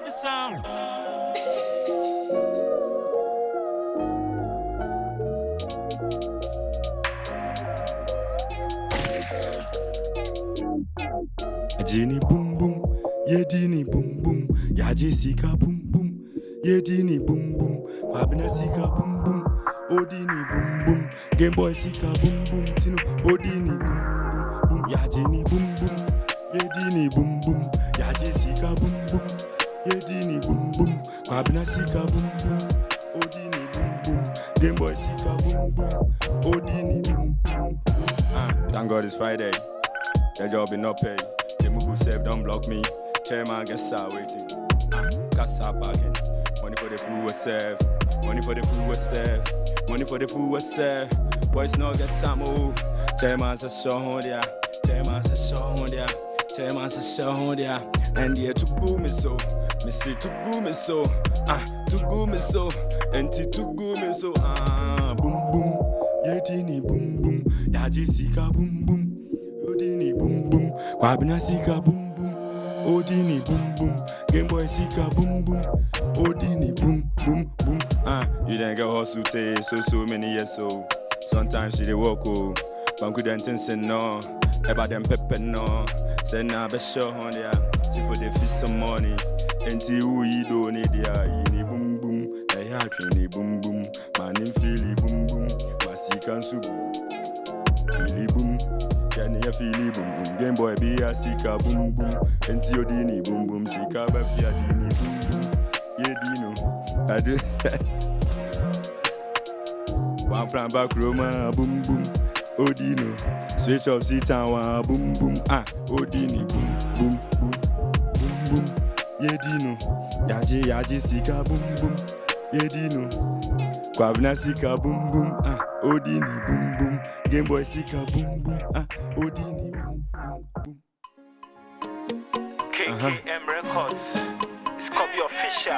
the sound. Jini boom boom, yedini boom boom, ya Jessica boom boom, yedini boom boom, Kwabena sika boom boom, odini boom boom, Game Boy sika boom boom, Tino odini boom boom boom, ya Jini boom boom, yedini boom boom, ya Jessica boom boom, yedini boom boom, Kwabena sika boom boom, odini boom boom, Game Boy sika boom boom, odini boom boom. Thank God it's Friday. The job is not paid. The move save, don't block me. Chairman gets out waiting. Casa parking. Money for the food was served. Money for the food was served. Money for the food was served. Boys no get time move. Chairman says show on there. Chairman says show on there. Chairman says show on there. And yeah, to go me so. Me see to go me so. To go me so. And to go me so. Boom boom. Yetini boom boom. Ya Jessica boom boom. Odini boom boom, Kwabena sika boom boom, Odini boom boom, Game Boy sika boom boom, Odini boom boom boom. You didn't get hustle tay, so many years old. Sometimes she dey walk oh, but couldn't think no. About them pepper no. Say nah, be sure on there. She for the fist some money. Enti who you don't need ya, ini boom boom, I happy ni boom boom, man in feely boom boom, masika subu, feely boom. Can you feel boom boom? Game Boy be a sika boom boom. Enti odini boom boom. Sika ba fi adini boom boom. Ye dino. I do. One plan back Roma boom boom. Odino. Switch off seat and one boom boom. Odini boom boom boom boom boom. Ye dino. Yaji sika boom boom. Ye dino. Kwabena sika boom boom. Odini boom boom. Game Boy sika boom boom. Odini boom boom boom. KKM Records. It's Kobby official.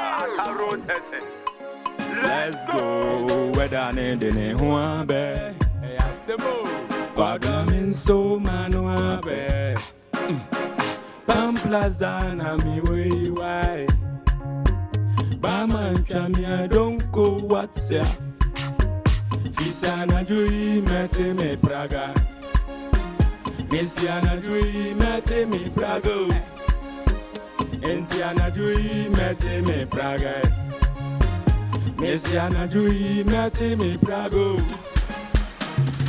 Let's go. Whether nene huabe. Kwabena minso manuabe. Bam plaza na mi way why. Baman chamia don't go what's ya. Fisana jui mete me praga. Messiana jui mete me praga. Entiana jui mete me praga. Messiana jui mete me praga.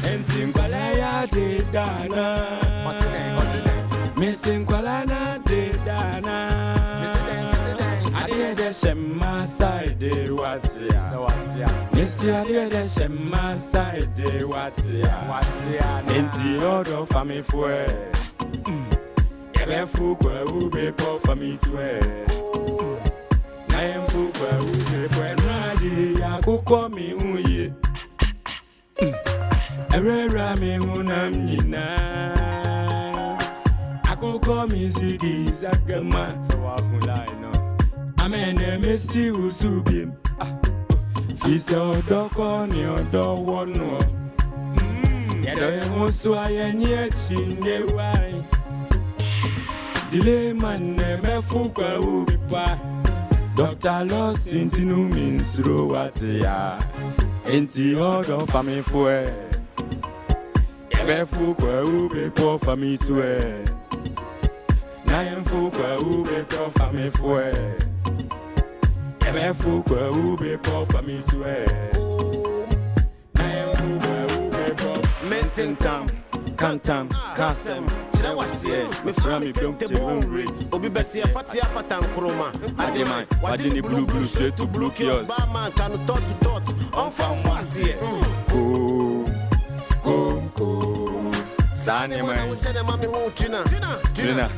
Entinkwala ya de dana. Messinkwala na de dana. The Shema side, what's ya? Missy, I did the Shema side, what's ya? In the order for me for a fool who be poor for me to wear. I am fool who be poor. Ready, I could call me who ye. A rare ramen who nam nina. I could call me Ziggy Zagama, so I could lie no. Amen, Messi Usubim. Fils Odoko, Niodo, one no. Yet so I am yet in the way. Delay man, never fuka ubi pa. Dr. Loss into no means Roatia. Enti order for me for fuka ubi poor for me to wear. Nine fuka ubi poor for me for Fuka ube poor for me to wear. I am Fuka ube poor. Menting tam, cantam, casem. I was here, me from me built the bone. Obi Bessia Fatia Fatan Kroma. Ademai, what did the blue straight to blue kiosks? Barman can talk to thought. On from was here. Come. Sani, man. Tina.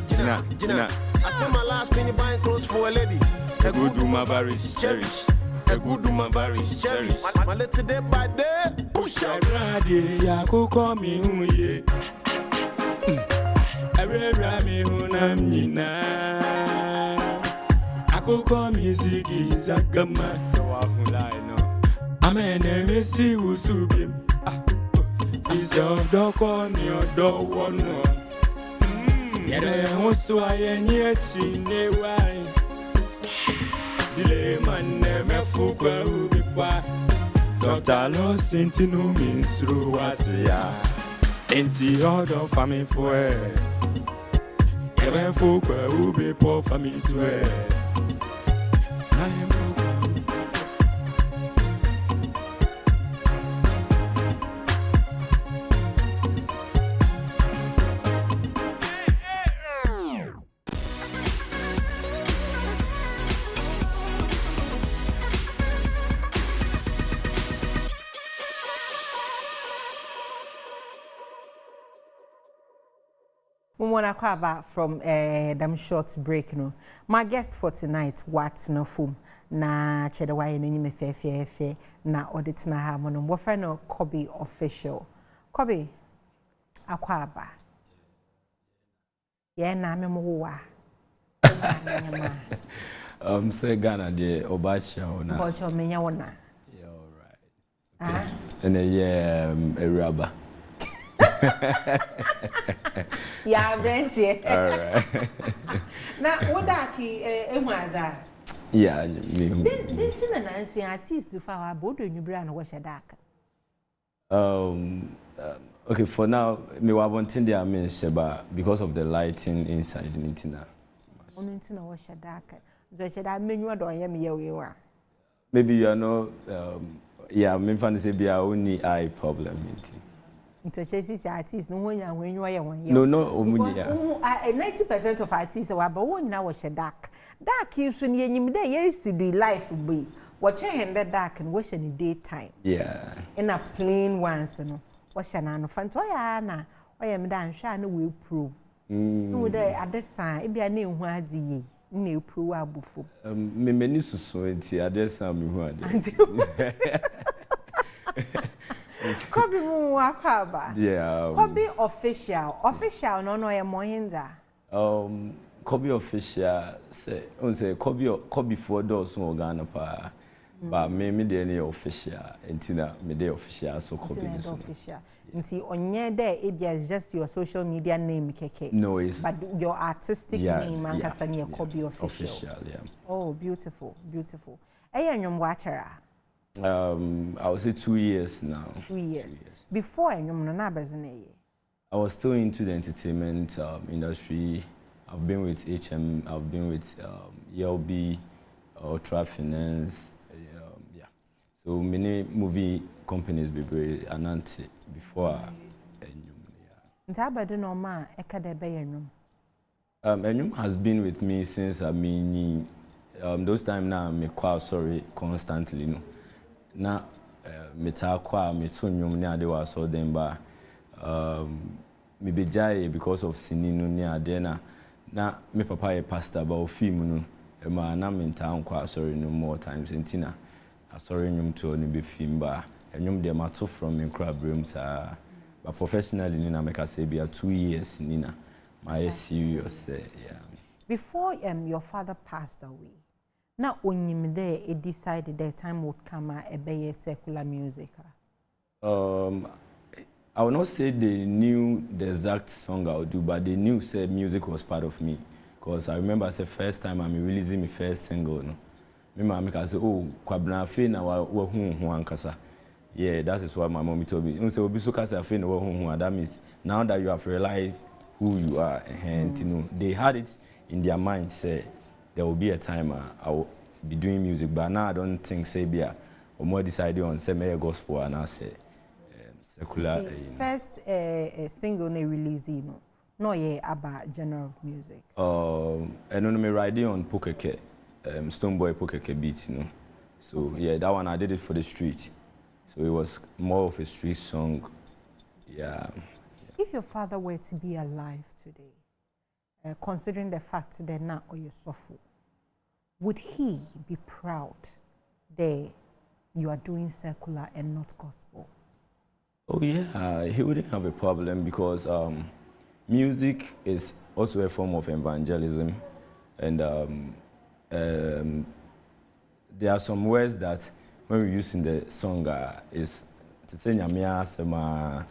I spent my last penny buying clothes for a lady. A good woman varies, cherish. A good woman varies, cherish. My little day by day, push out. I could call me who ye. I read me who nam nina. I could call me Ziggy Zagama, so I could lie no. I'm an MSC who subim. Is your dog on your door one more? Yet I also I am yet in the wine. fukwe ubipa. Dr. Loss inti no means ruatia. Inti order family for Ebe fukwe ubipa family to Mumwana Kwaba from them short break no. My guest for tonight, what's no fum na chede wa yen nyime fe na audit na ha mono. Wo friend no Kobby official. Kobby Akwaba. Yeah na me mo wa. Say Ghana de Obacha ona. Obacha menya wona. Yeah, all right. Okay. And a rubber. Yeah, Brenty. All right. Now, what that key, yeah, didn't Nancy artist to our board in your brand was a dark. Okay, for now, me wa wanting the mean Sheba because of the lighting inside the Nitina. Only to know was a dark. That mean you don't hear me. You are. Maybe you are not, yeah, me fan say be our only eye problem. Interchase artists, no when you are one year. No, 90% of artists are but one now was a dark. Dark keeps when you there used to do life be watching in the dark and watching in daytime. Yeah. In a plain once, you know. What's an anna? I am done, shine will prove. No, there at the sign, it be a new one, new prove our buffo. Me many society, I just saw me who Kobby Mwakaba. Yeah. Kobby official. Official no ya moyenza. Kobby official say Kobby for those who Ghana pa. But me dey any official. Entina me dey official so Kobby is official. Nti onye there it is just your social media name keke. No, it's but your artistic name and kasanya Kobby official. Yeah. Oh, beautiful. Eya nyom wachara. I would say 2 years now. 2 years. Before I was still into the entertainment industry. I've been with HM, I've been with ELB, Ultra Finance, yeah. So many movie companies announced before. Enyum has been with me since those times now I'm quite sorry constantly. No. Na metakwa metunyum ne ade wa so dem ba me bejaye because of sininu ne ade na me papa ye pastor ba ofim no ma na mentankwa sorry no more times entina sorry nyum to ne be film ba enyum de mato from me crabroom sa but professionally ni na make say be 2 years ni na my serious yeah. Before your father passed away. Now, when you there, it decided that time would come a be secular music. I will not say they knew the exact song I would do, but they knew say music was part of me. Because I remember as the first time I'm releasing my first single. No, my mom can say, "Oh, kwabna fe na wa ankasa." Yeah, that is what my mom told me. You say obi so kasa fe na wa that means now that you have realized who you are, and you know they had it in their mind say. There will be a time I will be doing music, but now I don't think say be or more decided on say me gospel and I say secular. First single ne release no about genre of music. And on me riding on Pokeke, Stoneboy Pokeke beat, you know. So yeah, that one I did it for the street, so it was more of a street song. Yeah. If your father were to be alive today. Considering the fact that now you suffer, would he be proud that you are doing secular and not gospel? Oh yeah, he wouldn't have a problem because music is also a form of evangelism, and there are some words that when we use in the song is to say nyamia sema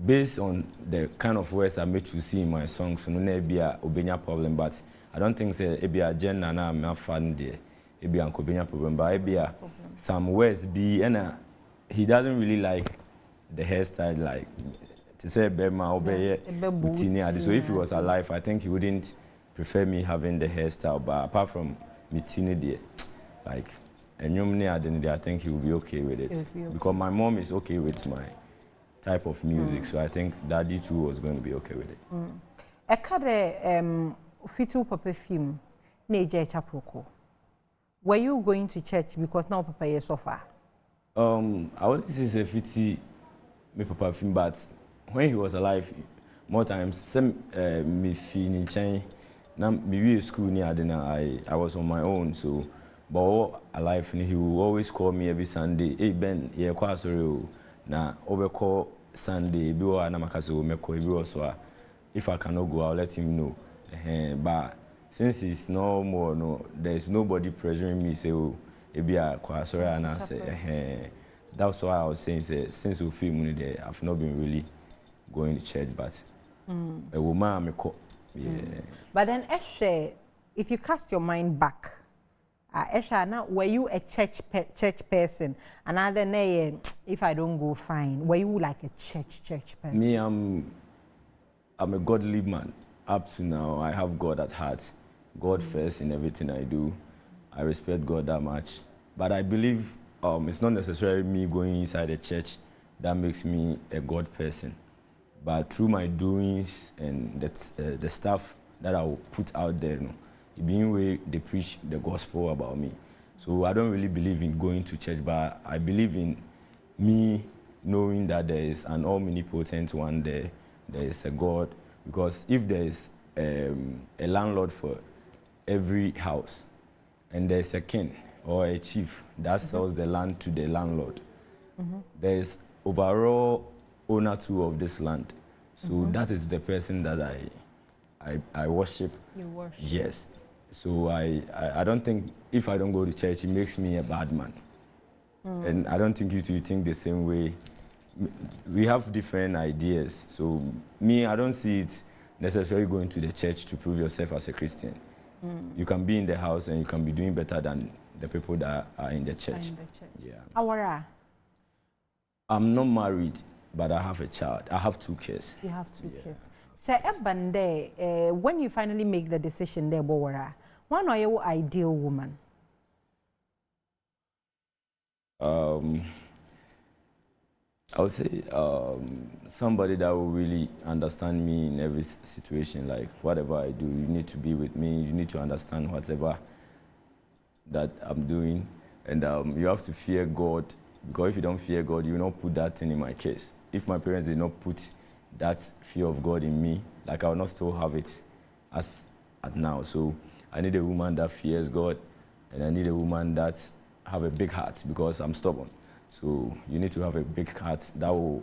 based on the kind of words I made you see in my songs, no be a obenya problem, but I don't think say it be a agenda na I'm fan there. it be uncommon problem, but it be some words be, and he doesn't really like the hairstyle, like to say Bema or Mitini. So if he was alive, I think he wouldn't prefer me having the hairstyle. But apart from Mitini, like I think he will be okay with it. Because my mom is okay with my type of music, so I think Daddy too was going to be okay with it. Fitu Papa film, Neja Chaproko. Were you going to church because now Papa is so far? I wouldn't say 50 me Papa film, but when he was alive, more times me feeling change. Now me school near I was on my own, so but alive he will always call me every Sunday. Hey Ben, yeah, quite sorry. Na overcall Sunday, be wa na makaso me ko be so. If I cannot go, I'll let him know. But since it's no more, no, there's nobody pressuring me. Say, oh, it be a quite sorry, and I say, that's why I was saying, say, since we feel money there, I've not been really going to church, but a woman me call, yeah. But then, if you cast your mind back, Esha, now were you a church person? Another nay, if I don't go, fine. Were you like a church person? Me, I'm a godly man. Up to now, I have God at heart. God first in everything I do. I respect God that much. But I believe it's not necessarily me going inside the church that makes me a God person. But through my doings and the stuff that I will put out there, you know, it being way they preach the gospel about me. So I don't really believe in going to church, but I believe in me knowing that there is an omnipotent one there. There is a God, because if there is a landlord for every house, and there is a king or a chief that sells the land to the landlord, there is overall owner too of this land. So that is the person that I worship. You worship. Yes. So I don't think if I don't go to church, it makes me a bad man. And I don't think you two think the same way. We have different ideas. So me, I don't see it necessarily going to the church to prove yourself as a Christian. You can be in the house and you can be doing better than the people that are in the church. Yeah. Awara. I'm not married, but I have a child. I have 2 kids. You have 2 kids. So, Ebande, when you finally make the decision there, Bowara, one are your ideal woman? I would say somebody that will really understand me in every situation. Like whatever I do, you need to be with me. You need to understand whatever that I'm doing, and you have to fear God. Because if you don't fear God, you will not put that thing in my case. If my parents did not put that fear of God in me, like I will not still have it as at now. So I need a woman that fears God, and I need a woman that have a big heart, because I'm stubborn. So you need to have a big heart that will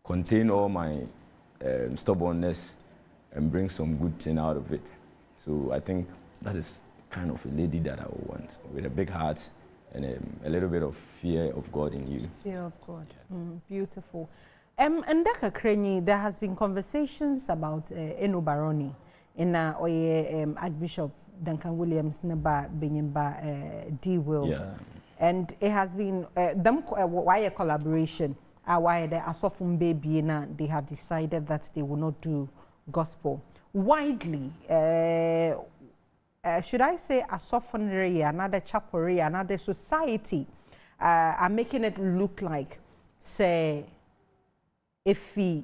contain all my stubbornness and bring some good thing out of it. So I think that is kind of a lady that I would want, with a big heart and a little bit of fear of God in you. Fear of God. Yeah. Beautiful. And Daka Krenyi, there has been conversations about Eno Baroni in Archbishop Duncan Williams Neba Benyimba D. Wills. Yeah. And it has been them why a collaboration. Why the Asofum baby na they have decided that they will not do gospel widely. Should I say Asofun another chapel, another society are making it look like say if we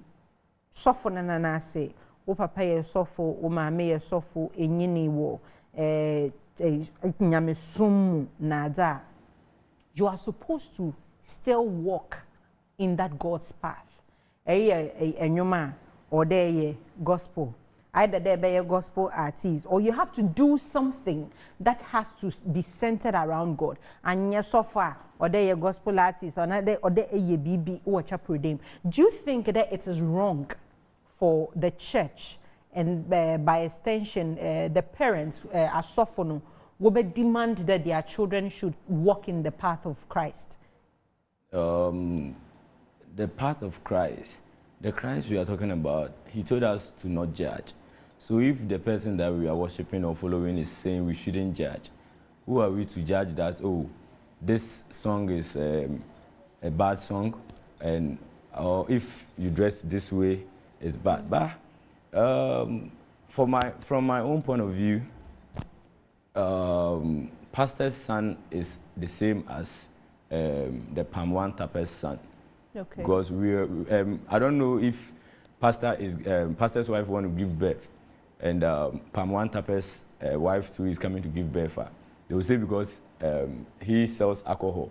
soften and I say o papa ye sofo o mama ye sofo enyini wo nyame sum nada. You are supposed to still walk in that God's path. Enyoma or there gospel. Either there be a gospel artist, or you have to do something that has to be centered around God. And yes, so far, or there a gospel artist, or there a BB or chaperone. Do you think that it is wrong for the church and by extension the parents as sofono will demand that their children should walk in the path of Christ? The path of Christ, the Christ we are talking about, he told us to not judge. So if the person that we are worshiping or following is saying we shouldn't judge, who are we to judge that, oh, this song is a bad song, and or if you dress this way, it's bad. But from my own point of view, pastor's son is the same as the Palm One Tapper's son. Okay. Because I don't know if pastor's wife want to give birth, and Palm One Tapper's wife too is coming to give birth. They will say because he sells alcohol,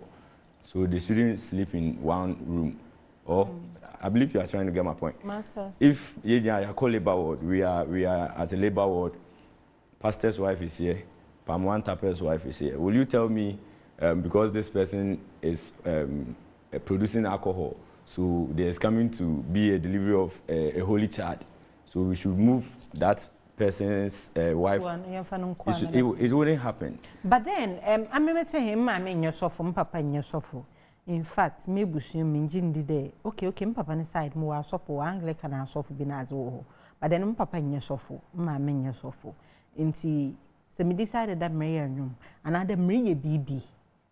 so they shouldn't sleep in one room. Or I believe you are trying to get my point. Matters. If you call labor ward, we are at a labor ward. Pastor's wife is here. Palm One Tapper's wife is here. Will you tell me because this person is producing alcohol, so there's coming to be a delivery of a holy child, so we should move that person's wife? It wouldn't happen. But then, I remember to him, I mean, yourself from Papa and yourself. In fact, me bushing minjin de okay, Papa on the side, more sopo, Anglican and soft binazo. But then, Papa and yourself, my men yourself. Inti, so me decided that Marianum, another Maria BB.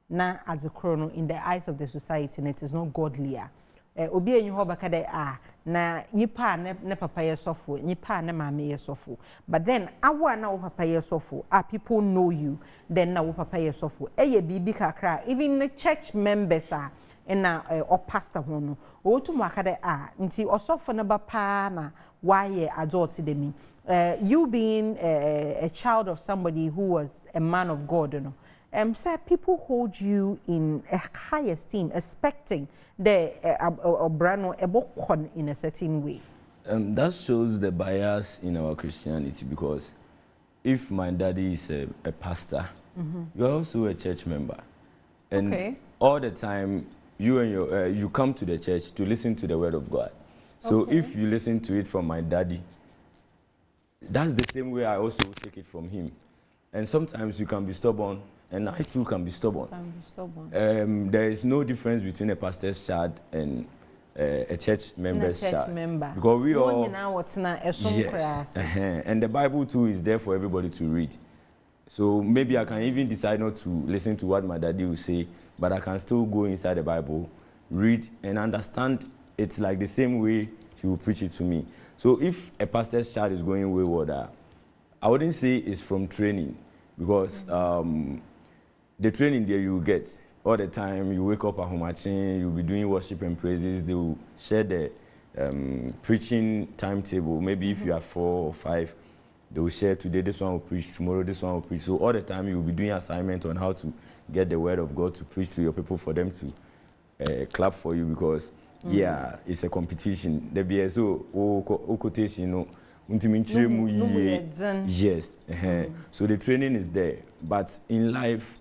Na as a chrono in the eyes of the society, and it is not godlier. Obi enyi ho baka de na nipa ne papa yesofo, nipa ne mama yesofo. But then awa na wo papa yesofo, people know you, then na wo papa yesofo. Eye bibi kakra, even the church members na or pastor ho no. O tu maka de nti osofo na ba pa na why adult de me. You being a child of somebody who was a man of God, you know. Sir, people hold you in a high esteem, expecting the brano ebokon in a certain way. That shows the bias in our Christianity, because if my daddy is a pastor, you're also a church member, and all the time you and you come to the church to listen to the word of God. So if you listen to it from my daddy, that's the same way I also take it from him. And sometimes you can be stubborn. And I too can be stubborn. There is no difference between a pastor's child and a church member's child. Because we all... Yes. And the Bible too is there for everybody to read. So maybe I can even decide not to listen to what my daddy will say, but I can still go inside the Bible, read, and understand it like the same way he will preach it to me. So if a pastor's child is going wayward, I wouldn't say it's from training, because the training there you get all the time. You wake up at Homachin, you'll be doing worship and praises. They will share the preaching timetable. Maybe if you are 4 or 5, they will share today this one will preach, tomorrow this one will preach. So all the time you will be doing assignment on how to get the word of God to preach to your people, for them to clap for you, because yeah, it's a competition. The BSO quotation, you know. Yes. So the training is there, but in life,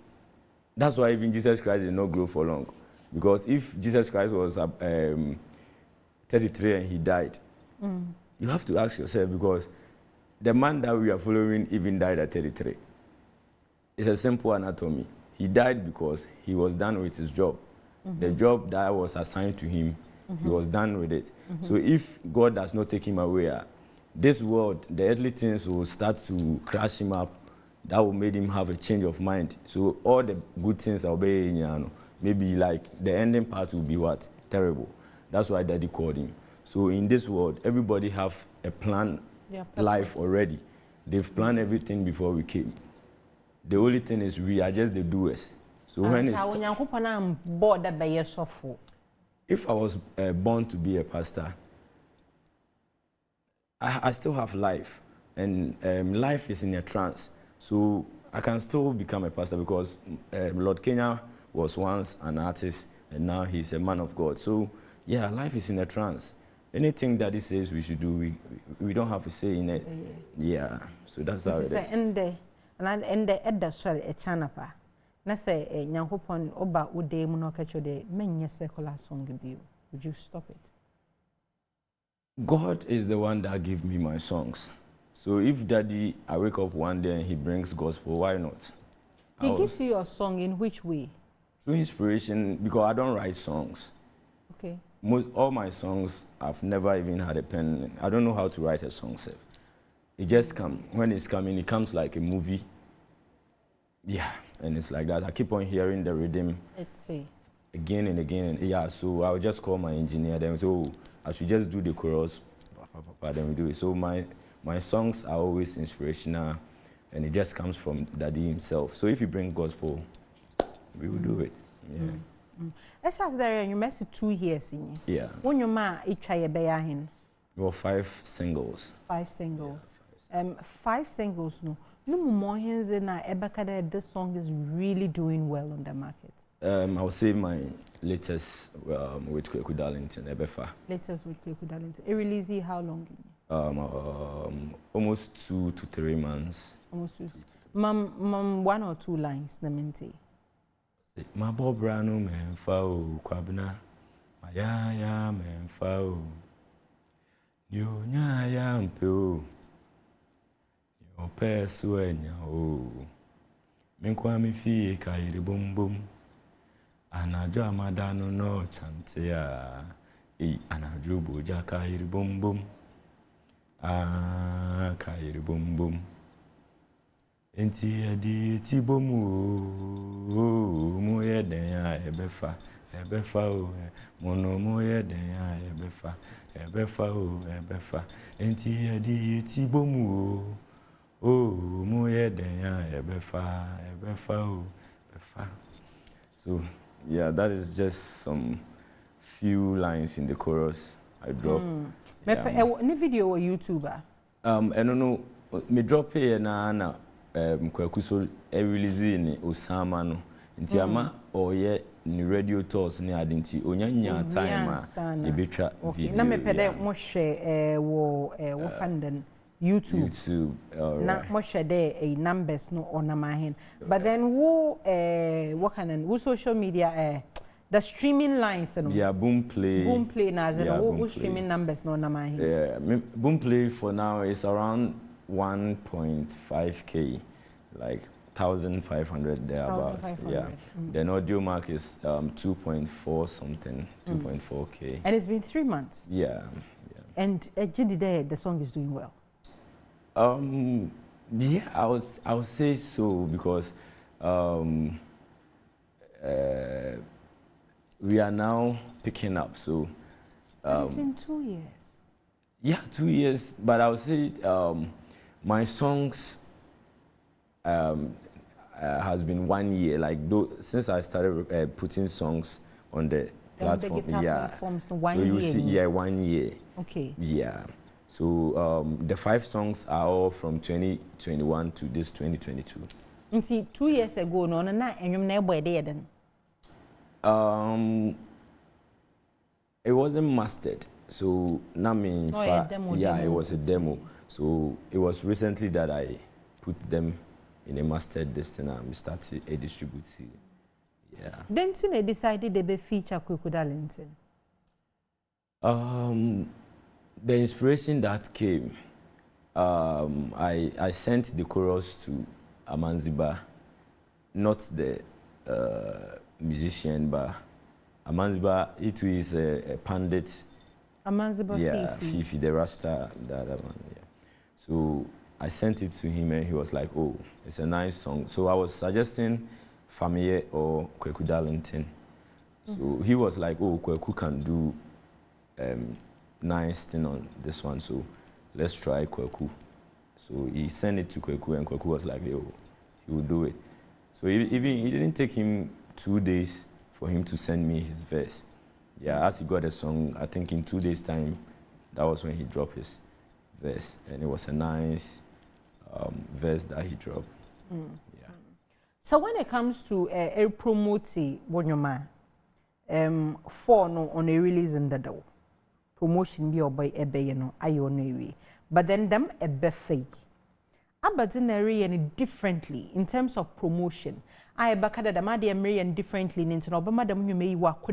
that's why even Jesus Christ did not grow for long. Because if Jesus Christ was 33 and he died, you have to ask yourself, because the man that we are following even died at 33. It's a simple anatomy. He died because he was done with his job. The job that was assigned to him, he was done with it. So if God does not take him away, this world, the earthly things will start to crash him up. That will make him have a change of mind. So all the good things are obeying, maybe like the ending part will be what? Terrible. That's why Daddy called him. So in this world, everybody have a plan, life already. They've planned everything before we came. The only thing is we are just the doers. So when it's... If I was born to be a pastor, I still have life. And life is in a trance. So I can still become a pastor, because Lord Kenya was once an artist and now he's a man of God. So yeah, life is in a trance. Anything that he says we should do, we don't have a say in it. Yeah, so that's how it is. And the edda sorry a chanapa. Na say nyankopon oba ude mu no kacho de menye secular song bi. Would you stop it? God is the one that gives me my songs. So if Daddy, I wake up one day and he brings gospel, why not? He gives you your song in which way? Through inspiration, because I don't write songs. Okay. All my songs, I've never even had a pen. I don't know how to write a song, sir. It just comes. When it's coming, it comes like a movie. Yeah, and it's like that. I keep on hearing the rhythm again and again. And yeah, so I'll just call my engineer. Then so I should just do the chorus. Then we do it. So my songs are always inspirational, and it just comes from Daddy himself. So if you bring gospel, we will do it. Yeah. As there you mess 2 years in you. Yeah. When your ma try a bayahin. Well, 5 singles. 5 singles. Yeah, 5 singles no. No more hands in Ebakada, this song is really doing well on the market. I would say my latest with Kweku Darlington, Ebefa. Latest with Kweku Darlington. It released how long? Almost 2 to 3 months. Almost 2. Mam 1 or 2 lines, Namente. My bobrano men fao kwabna, my ya men fao. You nya mpo. Your pesuenya o. Menkwa mi fi kairi bum bum. Anajo amadano no chantea. Anajo boja kairi bum bum. Kairi bum bum. Enti adi ti bomu o. Moye denya ebefa o. Mono moye denya ebefa o ebefa. Enti adi ti bomu o. Oh, moye denya ebefa o ebefa. So yeah, that is just some few lines in the chorus I drop. Any video or YouTuber? I don't know. Me drop here na Kweku so release ni Osama no. Nti ama oye ni radio tours ni adinti onyanya time e betwa video. Na me pede mo hwe wo fanden YouTube. Na mo share there numbers no on my hand. But then what can who social media the streaming lines no. Yeah, Boomplay na who streaming numbers no on my hand. Yeah, Boomplay for now is around 1.5k, like 1,500 thereabouts. Yeah. Then Audio Mark is 2.4 something, 2.4k. And it's been 3 months. Yeah. And the song is doing well. Yeah, I would say so because we are now picking up. So it's been 2 years. Yeah, 2 years. But I would say my songs has been 1 year. Like since I started putting songs on the platform. Yeah. Platforms, no, so you see, yeah, 1 year. Okay. Yeah. So the 5 songs are all from 2021 to this 2022. And see, 2 years ago, no, and you never did then. It wasn't mastered. So now it was a demo. So it was recently that I put them in a mastered destiny and started a distribution. Yeah. Then they decided they be feature Kweku Darlington. The inspiration that came, I sent the chorus to Amanziba, not the musician, but Amanziba, it is a pandit. Amanziba, yeah, Fifi, the Rasta, the other one. Yeah. So I sent it to him and he was like, oh, it's a nice song. So I was suggesting Famille or Kweku Darlington. So he was like, oh, Kweku can do nice thing on this one, so let's try Kweku. So he sent it to Kweku and Kweku was like, yo, he will do it. So it didn't take him 2 days for him to send me his verse. Yeah, as he got the song, I think in 2 days' time, that was when he dropped his verse. And it was a nice verse that he dropped. Yeah. So when it comes to promoting Bonyoma, for no on a release in the door, promotion be or by ebe no ayo no, but then them ebe fake. Abadinary and differently in terms of promotion. I bakada the madi and differently in Obama the you may work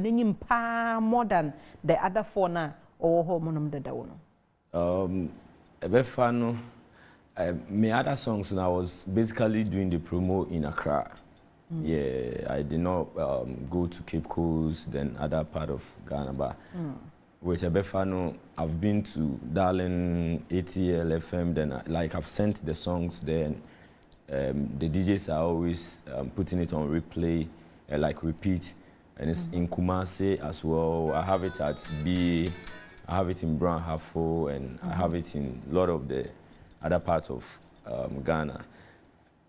pa more than the other four na or hormonum the down. Ebe fano. My other songs, and I was basically doing the promo in Accra. Yeah, I did not go to Cape Coast, then other part of Ghana. But with Ebefano, I've been to Darling, ATL, FM, then I've sent the songs there, and the DJs are always putting it on replay, like repeat, and it's in Kumasi as well. I have it at B, I have it in Brown Hafo, and I have it in a lot of the other parts of Ghana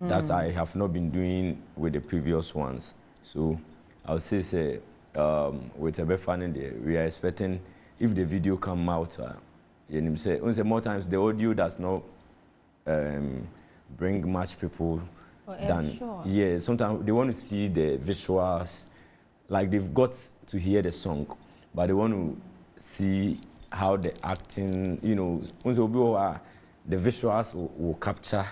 that I have not been doing with the previous ones. So I would say with Ebefano, we are expecting, if the video come out, more times the audio does not bring much people than, yeah, sometimes they want to see the visuals, like they've got to hear the song, but they want to see how the acting, you know, the visuals will capture,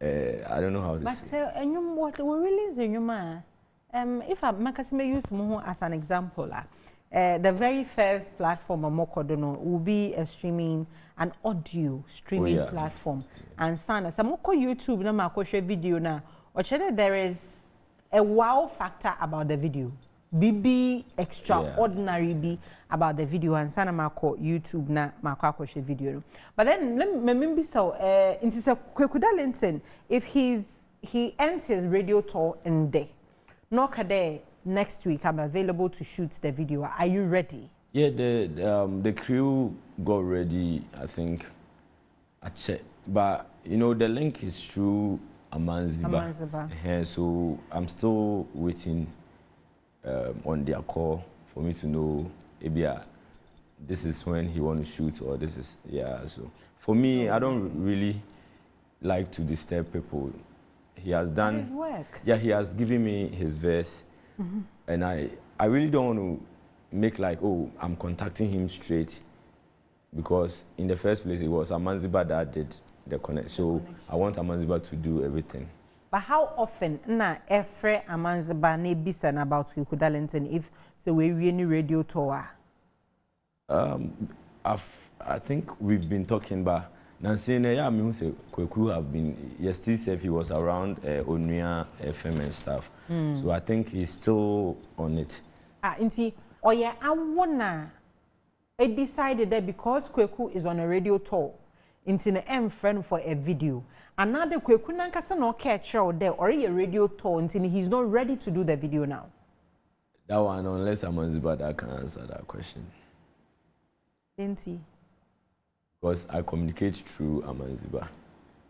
I don't know how to say. But what we release in your man, if I may use Moho as an example, the very first platform Mokodono will be a streaming, an audio streaming platform. And sana, some YouTube na makoshe video na, or there is a wow factor about the video. BB extraordinary be about the video, and sana mako YouTube na makoshe video. But then let me be so into a Kweku Darlington, if he ends his radio tour in day, Nokade next week I'm available to shoot the video. Are you ready? Yeah, the crew got ready, I think. I checked, but you know the link is through Amanziba. So I'm still waiting on their call for me to know maybe this is when he want to shoot, or this is So for me, I don't really like to disturb people. He has done his work. Yeah, he has given me his verse, and I really don't want to make like, oh, I'm contacting him straight, because in the first place it was Amanziba that did the connect. So I want Amanziba to do everything. But how often na Efre Amanziba ne bisan about Kweku Darlington if so we any radio tour? I think we've been talking about Nancy, yeah, I mean, Kweku have been, yesterday said he was around Onuya FM and stuff. So I think he's still on it. Inti, oh yeah, I wanna, it decided that because Kweku is on a radio tour, into the M friend for a video. Another Kweku nankasa no catch out there or a radio tour until he's not ready to do the video now. That one, unless Amanziba that can answer that question. Inti. Because I communicate through Amanziba.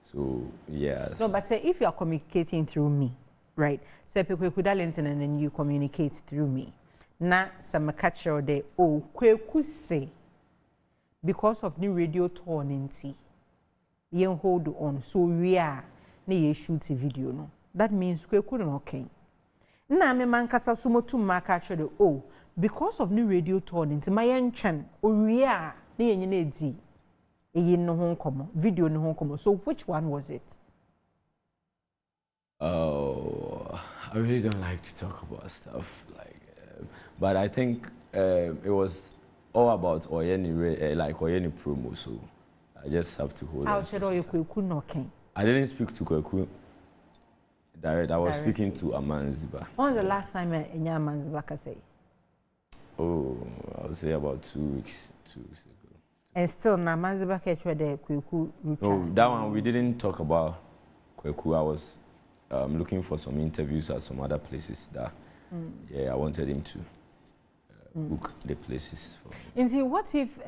So, yeah. No, but say if you are communicating through me, right? Say Kweku Darlington and then you communicate through me. Na some catch out there, oh, Kweku say, because of new radio tour ninti, you hold on. So we are na shoot a video no. That means Kweku no okay. Na me man kasa sumo tu ma catch the oh, because of new radio tour ninti, my enchan, oh we are na yenye di. Video no home. So which one was it? Oh, I really don't like to talk about stuff like, but I think it was all about Oyeni, like Oyeni promo. So I just have to hold on. I didn't speak to Kweku direct. I was speaking to Amanziba. When was the last time in Amanziba can say? Oh, I would say about 2 weeks. 2 weeks ago. And still, Amanziba catch where the Kweku. No, that one we didn't talk about Kweku. I was looking for some interviews at some other places that, yeah, I wanted him to book the places for me. And see, what if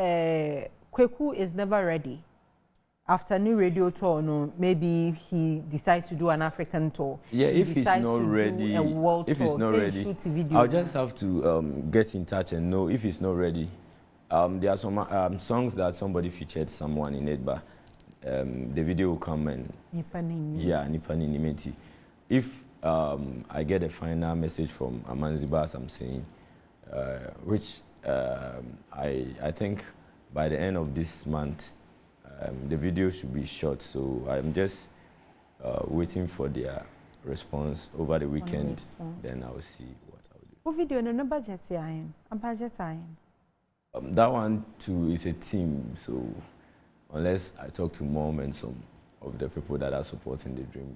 Kweku is never ready? After new radio tour, no, maybe he decides to do an African tour. Yeah, if he's not ready, I'll just have to get in touch and know if he's not ready. There are some songs that somebody featured someone in it, but the video will come and Nipani Nimeti. If I get a final message from Amanziba, as I'm saying, which I think by the end of this month, the video should be shot. So I'm just waiting for their response over the weekend. Then I'll see what I'll do. What video? No budget, a budget. That one too is a team, so unless I talk to Mom and some of the people that are supporting the dream,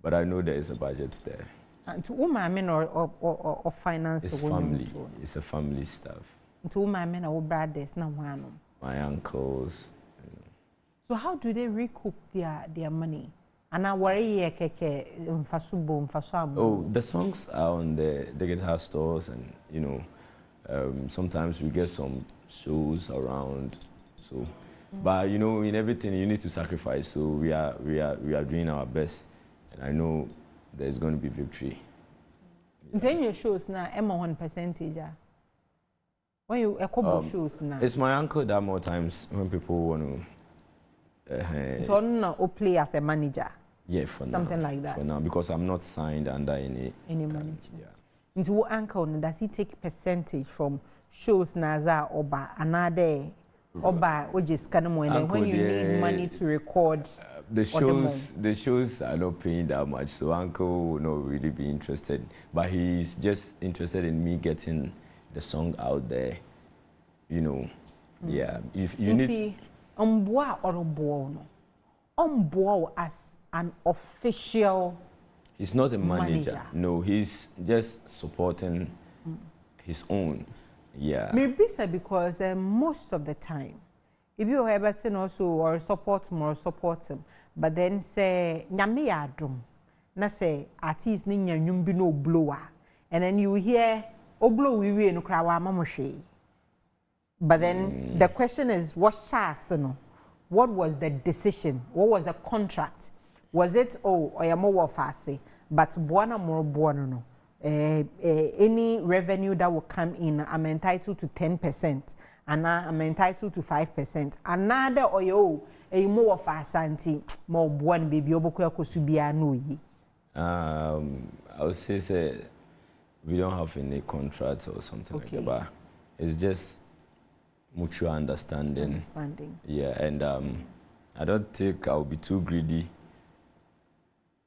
but I know there is a budget there. And to whom I mean or finance? It's family. It's a family stuff. Two my men or brothers na one. My uncles. So how do they recoup their money? And I worry keke mfasubo. Oh, the songs are on the guitar stores, and you know, sometimes we get some shows around. So, but you know, in everything you need to sacrifice. So we are doing our best, and I know there's going to be victory. In your shows now, Emma 1%. When you a shows now, it's my uncle that more times when people want to. So no, play as a manager. Yeah, for something now, like that. For now, because I'm not signed under any management. Yeah. Into what uncle does he take percentage from shows Naza Oba another Oba or just kind of more? And then when you need money to record, the shows are not paying that much, so uncle will not really be interested. But he's just interested in me getting the song out there, you know. Yeah, if you need. Boa or Boa as an official. He's not a manager. No, he's just supporting his own. Yeah. Maybe because most of the time, if you have Everton also or support him, but then say nyame adum, na say artist ni nyanyum bi no blower, and then you hear oblo we no krawa mamoshe. But then the question is, what was the decision? What was the contract? Was it, oyamo wafase, but buona more buona no? Any revenue that will come in, I'm entitled to 10%, and I'm entitled to 5%. Another oyo, more wafase more buona baby oboko kosubia no yi. I would say we don't have any contracts or something like that, but it's just mutual understanding. Yeah, and I don't think I'll be too greedy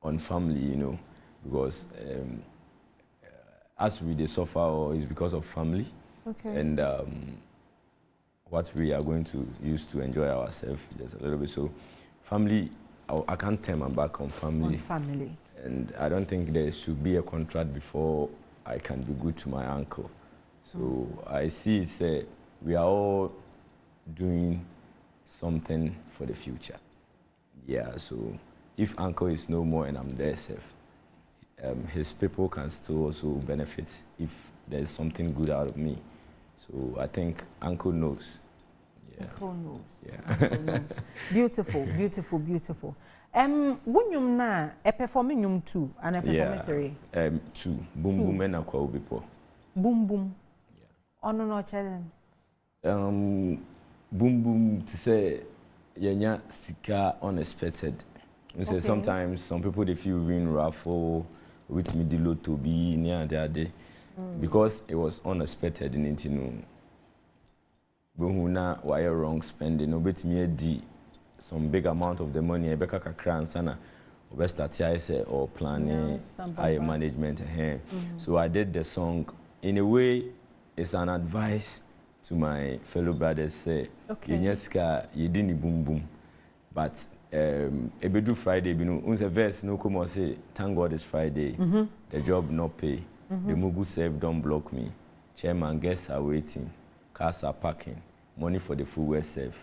on family, you know, because as we suffer is because of family. Okay. And what we are going to use to enjoy ourselves just a little bit. So family, I can't turn my back on family. And I don't think there should be a contract before I can be good to my uncle. So I see it's we are all doing something for the future. Yeah, so if uncle is no more and I'm there safe, his people can still also benefit if there's something good out of me. So I think uncle knows. Yeah. Uncle knows. Yeah. Uncle knows. Beautiful, beautiful, beautiful. When you na performing yum 2 and a performing 3? 2. Boom boom and a Kobby po. Boom boom. Yeah. Oh no challenge. Boom boom to say yenya sika unexpected. You say sometimes some people they feel win raffle with me the lotto be near the day because it was unexpected in it, you know. But why wrong spending? No, bet me some big amount of the money. Ebeka kakra and sana. We start here or planning high management. So I did the song in a way. It's an advice to my fellow brothers. Say, Yenyeska, you didn't boom boom, but every Friday, you know, unse verse no come say, thank God it's Friday. The job not pay. The Mugu save don't block me. Chairman guests are waiting. Cars are parking. Money for the food we save.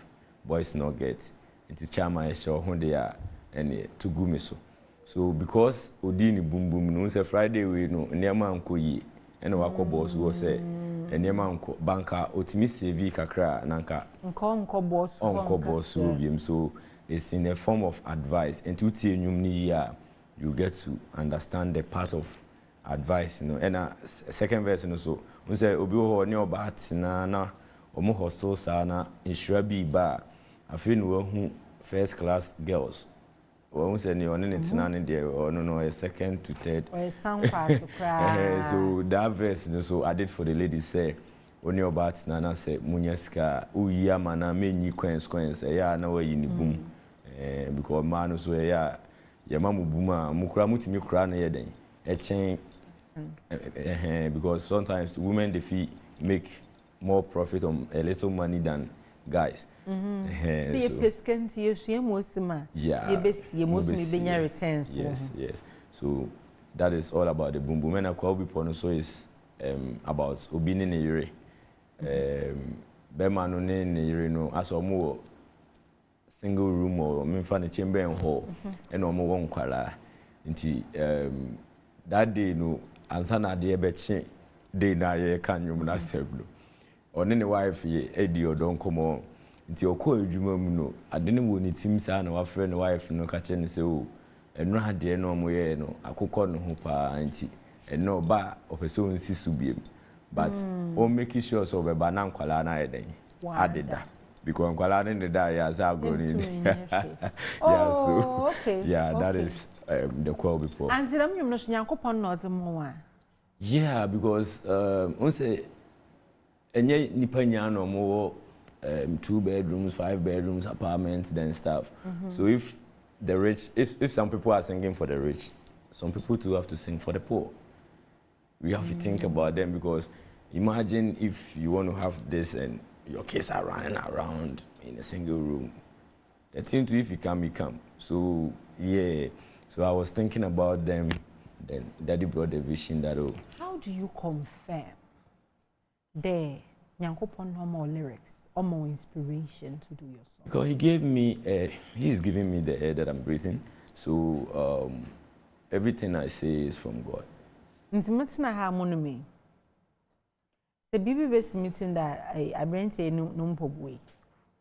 Boys not get. It is chairman is sure who they are and to go me so. So because Odini boom boom, no say Friday we no nearma unko ye. And wako boss will say nearma unko banker otimi CV kakra nanka. Unko boss will be so. It's in a form of advice. And to tell you get to understand the part of advice, you know. And second verse, you know, so we say obi ho ne obat na omo hustle sana insure bi ba afi no hu first class girls. We say ne on ne tina ne there or no second to third. Or some pass cry. So that verse, you know, so I did for the ladies say oni obat na say munyeska uyi amana menyi coins ya na we ni boom. Because man so ya mamu buma mukura mutimi kura na yeden e chen because sometimes women they make more profit on a little money than guys. See so, peskanti you mosima. Yeah. You must be returns. Yes. So that is all about the boom boom. And Kobby Pono so is about obini ne yere. Bema no ne yere no aso mo single room or me fa ne chamber and hall and omo won kwala nti that day no ansa na de be chi day na ye kan nwum na seblo one ne wife ye edi odon komo nti okọ adwuma mu no ade ne wo ne tim sa na wa frɛ ne wife no ka che ne se o eno ade no omo ye no akokɔ no ho pa nti eno ba opeso nsi subiem but o make sure so be ba na nkwala na yeden adeda because nkwala ne da ya za grown in yeah so okay. Yeah, that is the Kobby before. And ziram nyum no so Nyankopon no odemo a. Yeah, because on say enye nipa nya no mo 2 bedrooms, 5 bedrooms, apartments, then stuff. So if the rich, if some people are singing for the rich, some people too have to sing for the poor. We have to think about them because imagine if you want to have this and your kids are running around in a single room. The thing to if you can become. So yeah, so I was thinking about them. Then Daddy brought the vision that How do you confirm the Nyankopon no more lyrics or more inspiration to do your song? Because he's giving me the air that I'm breathing. So everything I say is from God. Ntimatina harmony. The baby best meeting that I bring to no mpobwe.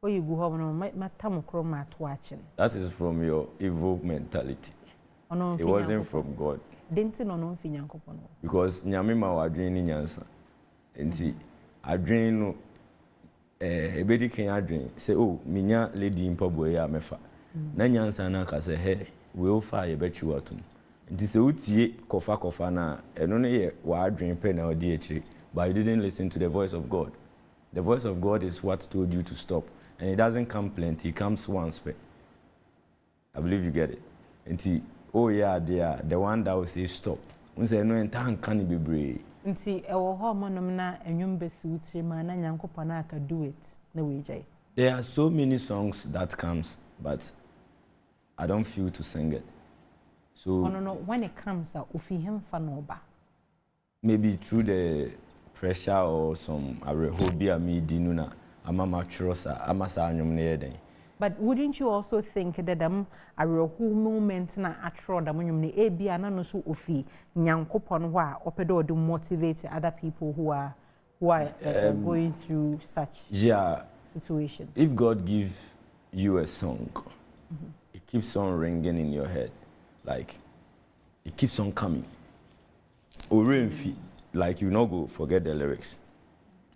Or you go home no matam chroma to watching. That is from your evil mentality. It wasn't from God. Didn't no fi Nyankopon. Because nyame ma wa adwen ni nyansa. Enti adwen no ebedi kan adwen say oh minya lady mpobwe ya mefa. Na nyansa na ka say he we o fa ye bechi watum. Nti se utie kofa na eno ne ye wa adwen pe na odi echi. But you didn't listen to the voice of God. The voice of God is what told you to stop. And it doesn't come plenty, it comes once. I believe you get it. And oh yeah, the one that will say stop. We say no entan can be brave. Nti ewo ho monom na enwum besi utire ma na Nyankopon aka do it na we jai. There are so many songs that comes, but I don't feel to sing it. So no, when it comes out, ufi him fanoba. Maybe through the pressure or some hobby me dinuna amama trosa amasa anyum ne yeden. But wouldn't you also think that a real moment na atro da munyum ne e bia na no so ofi Nyankopon ho a opedo do motivate other people who are going through such situation? If God gives you a song, it keeps on ringing in your head, like it keeps on coming. Like you not go forget the lyrics.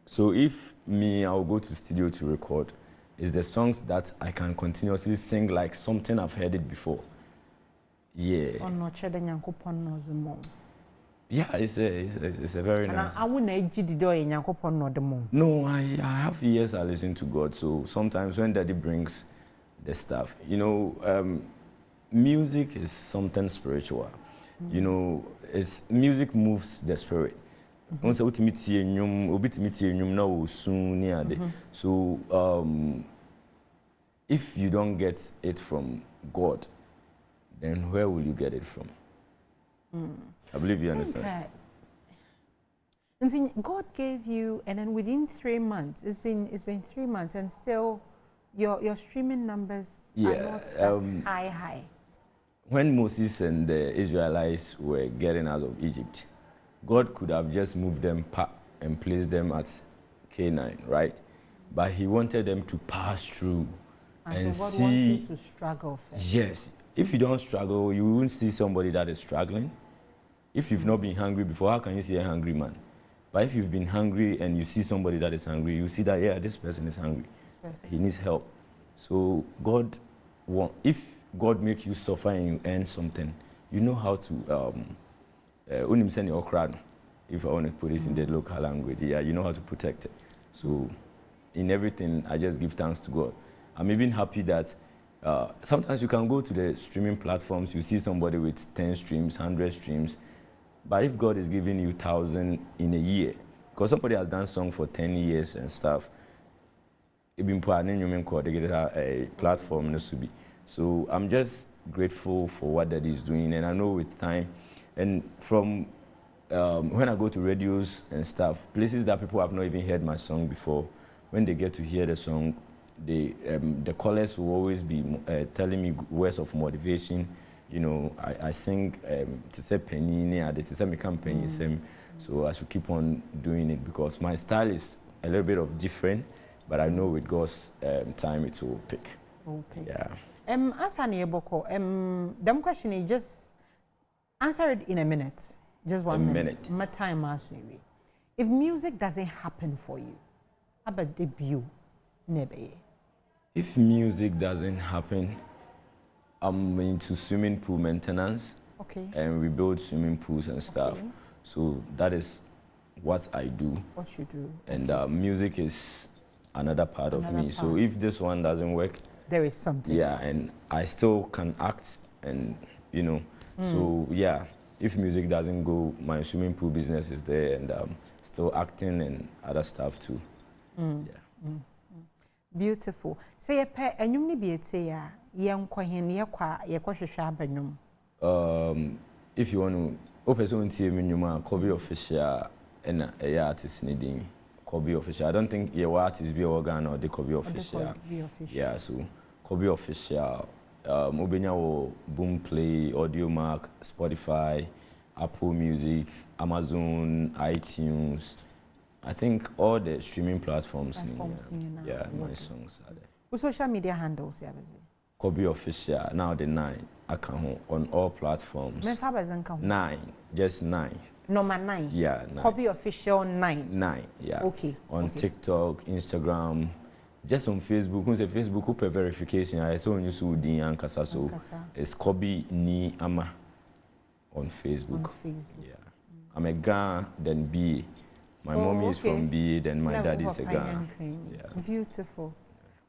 So if me, I'll go to studio to record, it's the songs that I can continuously sing like something I've heard it before. Yeah. Yeah, it's a very nice. No, I have years I listen to God. So sometimes when Daddy brings the stuff, you know, music is something spiritual. You know, music moves the spirit. Once I so if you don't get it from God, then where will you get it from? I believe you understand. And God gave you, and then within 3 months, it's been 3 months, and still your streaming numbers are not that high. When Moses and the Israelites were getting out of Egypt, God could have just moved them and placed them at Canaan, right? But he wanted them to pass through and so God see. wants you to struggle first. Yes. If you don't struggle, you won't see somebody that is struggling. If you've not been hungry before, how can you see a hungry man? But if you've been hungry and you see somebody that is hungry, you see that, yeah, this person is hungry. He needs help. So if God makes you suffer and you earn something, you know how to, if I want to put it in the local language, yeah, you know how to protect it. So in everything, I just give thanks to God. I'm even happy that sometimes you can go to the streaming platforms, you see somebody with 10 streams, 100 streams, but if God is giving you 1,000 in a year, because somebody has done song for 10 years and stuff, it's been a platform. So I'm just grateful for what that is doing, and I know with time, and from when I go to radios and stuff, places that people have not even heard my song before, when they get to hear the song, they, the callers will always be telling me words of motivation. You know, I sing to say penny, to say me campaign, so I should keep on doing it because my style is a little bit of different, but I know with God's time it will pick. Okay. Yeah. As an Eboko, them question is just answer it in a minute. Just 1 minute. My time maybe. If music doesn't happen for you, how about debut? Never. If music doesn't happen, I'm into swimming pool maintenance. Okay. And we build swimming pools and stuff. Okay. So that is what I do. What you do. And music is another part of me. Part. So if this one doesn't work, there is something. Yeah, and I still can act and, you know. So yeah, if music doesn't go, my swimming pool business is there and still acting and other stuff too. Yeah. Beautiful. Say a pair and you may be a say young coin near your question. If you want to open someone to me, you might Kobby official and a artist needing Kobby official. I don't think your artist be organ or the Kobby official. Yeah, so Kobby official. Obenya wo Boomplay, Audio Mark, Spotify, Apple Music, Amazon, iTunes. I think all the streaming platforms. Yeah, my songs are there. What social media handles you have? Kobby official now the 9 account on all platforms. 9, just 9. Number 9. Yeah, 9. Kobby official 9. 9, yeah. Okay. On TikTok, Instagram, just on Facebook. When say Facebook, open verification. I saw you so di ankasa so it's Kobby ni ama on Facebook. Yeah. I'm a Ghana, then B. My mommy is from B, then my daddy is a Ghana. Yeah. Beautiful.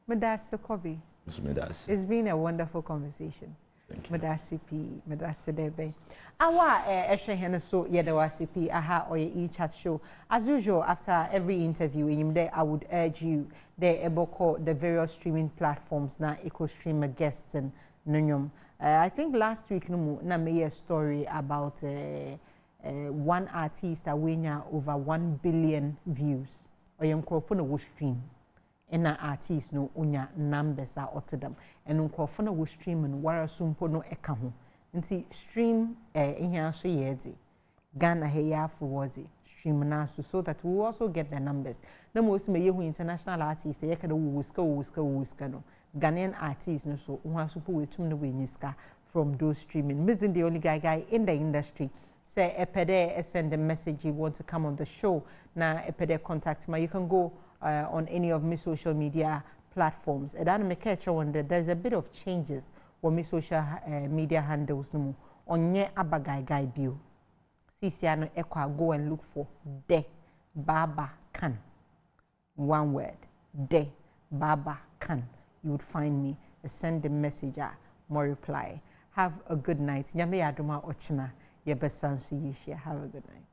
Madasa Kobby. It's been a wonderful conversation. Thank you. Madasi P, Madasi Debe. Awa Eshe so Yedawasi P, aha or ye chat show. As usual, after every interview, I would urge you the Eboko, the various streaming platforms na eco streamer guests and Nunyum. I think last week na made a story about one artist that win over 1 billion views. Or young crofuna stream. And artists no unya numbers are them. And uncrofona will stream and wara sumpo no ekaho. Nti stream in here so yedi. Ghana heya forwards stream nasu so that we also get the numbers. No most me yehu international artists they yekada wuska no. Ghanaian artists no so unha supo wetum no wenyiska from those streaming. Missing the only guy in the industry. Say epede send a message you want to come on the show. Na epede contact me. You can go on any of my social media platforms. And I make sure wonder there's a bit of changes on my social media handles no on ye abagai bio. Sisiano ekwa go and look for De Baba Kan. One word. De Baba Kan. You would find me. Send the message more reply. Have a good night. Nyame adoma ochina. Yebesansu yishia. Have a good night.